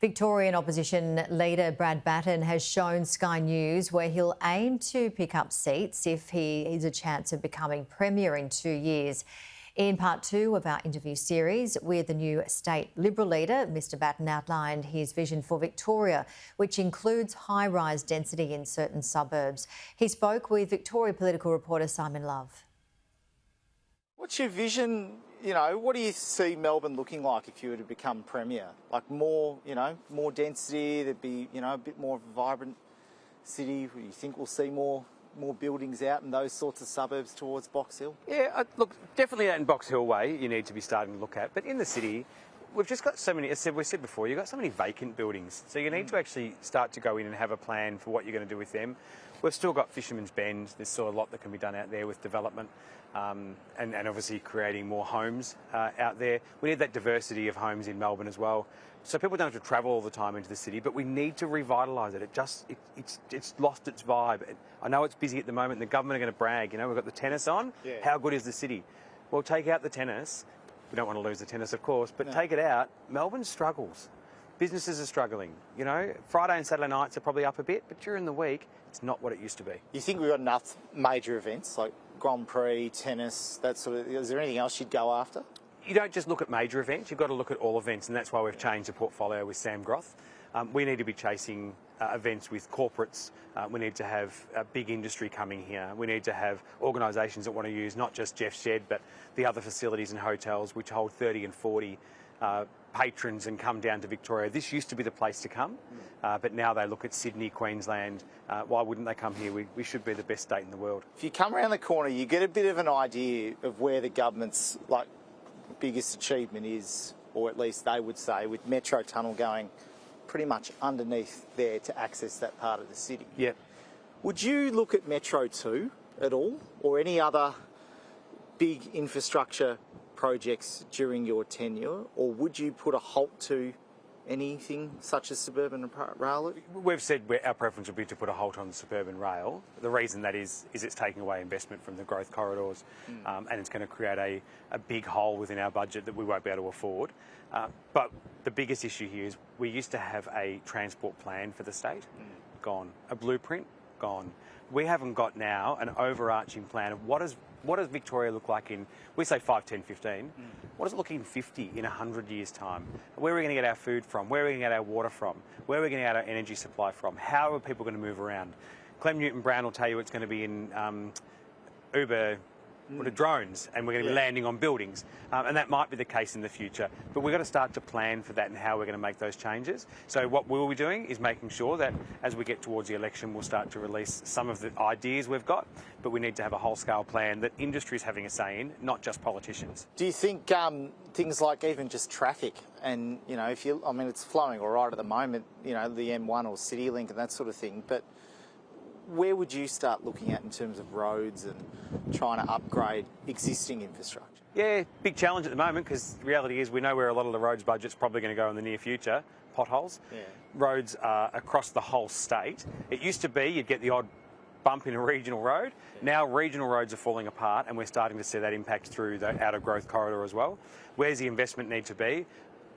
Victorian opposition leader Battin has shown Sky News where he'll aim to pick up seats if he has a chance of becoming Premier in 2 years. In part 2 of our interview series with the new state Liberal leader, Mr Battin outlined his vision for Victoria, which includes high-rise density in certain suburbs. He spoke with Victoria political reporter Simon Love. What's your vision? What do you see Melbourne looking like if you were to become Premier? Like more density, there'd be, a bit more of a vibrant city. You think we'll see more buildings out in those sorts of suburbs towards Box Hill? Yeah, look, definitely out in Box Hill way you need to be starting to look at. But in the city, we've just got so many, as we said before, you've got so many vacant buildings. So you need to actually start to go in and have a plan for what you're going to do with them. We've still got Fisherman's Bend. There's still a lot that can be done out there with development and obviously creating more homes out there. We need that diversity of homes in Melbourne as well. So people don't have to travel all the time into the city, but we need to revitalise it. It's lost its vibe. I know it's busy at the moment and the government are going to brag, we've got the tennis on. Yeah. How good is the city? Well, take out the tennis. We don't want to lose the tennis, of course, but take it out. Melbourne struggles. Businesses are struggling. Friday and Saturday nights are probably up a bit, but during the week, it's not what it used to be. You think we've got enough major events like Grand Prix, tennis, that sort of? Is there anything else you'd go after? You don't just look at major events, you've got to look at all events, and that's why we've changed the portfolio with Sam Groth. We need to be chasing events with corporates. We need to have a big industry coming here. We need to have organisations that want to use not just Jeff's Shed, but the other facilities and hotels which hold 30 and 40 patrons and come down to Victoria. This used to be the place to come, but now they look at Sydney, Queensland. Why wouldn't they come here? We should be the best state in the world. If you come around the corner, you get a bit of an idea of where the government's biggest achievement is, or at least they would say, with Metro Tunnel going pretty much underneath there to access that part of the city. Yep. Would you look at Metro 2 at all, or any other big infrastructure projects during your tenure, or would you put a halt to anything such as suburban rail? We've said our preference would be to put a halt on suburban rail. The reason that is it's taking away investment from the growth corridors, and it's going to create a big hole within our budget that we won't be able to afford. But the biggest issue here is we used to have a transport plan for the state, gone. A blueprint, gone. We haven't got now an overarching plan of what does Victoria look like in, we say 5, 10, 15. What does it look in 50, in 100 years' time? Where are we going to get our food from? Where are we going to get our water from? Where are we going to get our energy supply from? How are people going to move around? Clem Newton-Brown will tell you it's going to be in Uber drones, and we're going to be landing on buildings. And that might be the case in the future. But we've got to start to plan for that and how we're going to make those changes. So what we'll be doing is making sure that as we get towards the election, we'll start to release some of the ideas we've got, but we need to have a whole-scale plan that industry is having a say in, not just politicians. Do you think things like even just traffic and, it's flowing all right at the moment, the M1 or CityLink and that sort of thing, but where would you start looking at in terms of roads and trying to upgrade existing infrastructure? Yeah, big challenge at the moment, because the reality is we know where a lot of the roads budget's probably going to go in the near future, potholes. Yeah. Roads are across the whole state. It used to be you'd get the odd bump in a regional road. Yeah. Now regional roads are falling apart and we're starting to see that impact through the outer growth corridor as well. Where's the investment need to be?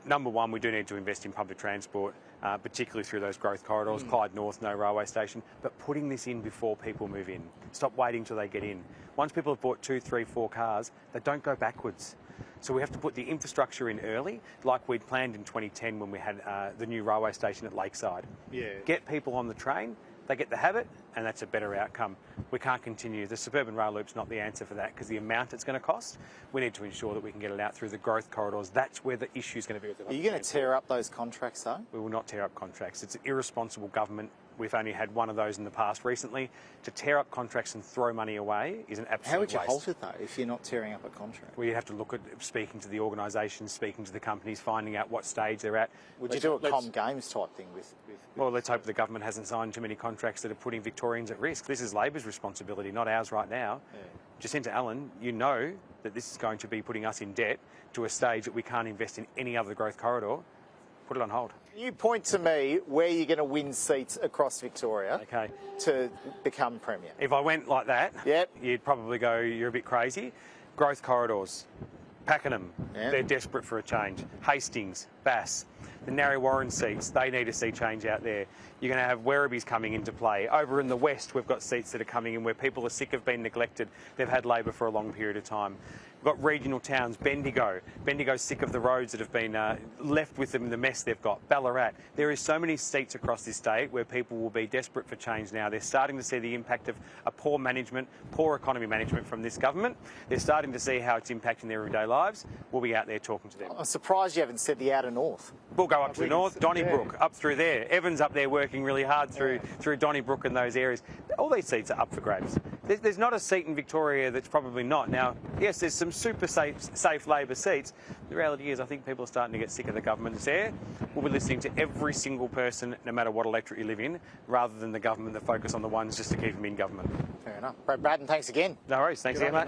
Number one, we do need to invest in public transport, particularly through those growth corridors. Clyde North, no railway station, but putting this in before people move in. Stop waiting till they get in. Once people have bought 2, 3, 4 cars, they don't go backwards. So we have to put the infrastructure in early, like we'd planned in 2010 when we had the new railway station at Lakeside. Yeah. Get people on the train, they get the habit, and that's a better outcome. We can't continue. The suburban rail loop's not the answer for that, because the amount it's going to cost, we need to ensure that we can get it out through the growth corridors. That's where the issue's going to be with the. Are you going to tear up those contracts, though? We will not tear up contracts. It's an irresponsible government. We've only had one of those in the past recently. To tear up contracts and throw money away is an absolute waste. How would you halt it, though, if you're not tearing up a contract? Well, you have to look at speaking to the organisations, speaking to the companies, finding out what stage they're at. Would you do a com games type thing with? Well, let's hope the government hasn't signed too many contracts that are putting Victorians at risk. This is Labor's responsibility, not ours right now. Yeah. Jacinta Allen, you know that this is going to be putting us in debt to a stage that we can't invest in any other growth corridor. Put it on hold. You point to me where you're going to win seats across Victoria to become Premier. If I went like that, you'd probably go, you're a bit crazy. Growth corridors, Pakenham, they're desperate for a change. Hastings, Bass. The Narre Warren seats, they need to see change out there. You're going to have Werribee's coming into play. Over in the west, we've got seats that are coming in where people are sick of being neglected. They've had Labor for a long period of time. We've got regional towns, Bendigo. Bendigo's sick of the roads that have been left with them, the mess they've got. Ballarat. There is so many seats across this state where people will be desperate for change now. They're starting to see the impact of a poor management, poor economy management from this government. They're starting to see how it's impacting their everyday lives. We'll be out there talking to them. I'm surprised you haven't said the outer north. We'll go up to the north, Donnybrook, up through there. Evan's up there working really hard through Donnybrook and those areas. All these seats are up for grabs. There's not a seat in Victoria that's probably not. Now, yes, there's some super safe Labor seats. The reality is I think people are starting to get sick of the government that's there. We'll be listening to every single person, no matter what electorate you live in, rather than the government that focus on the ones just to keep them in government. Fair enough. Brattin, thanks again. No worries. Thanks again, mate.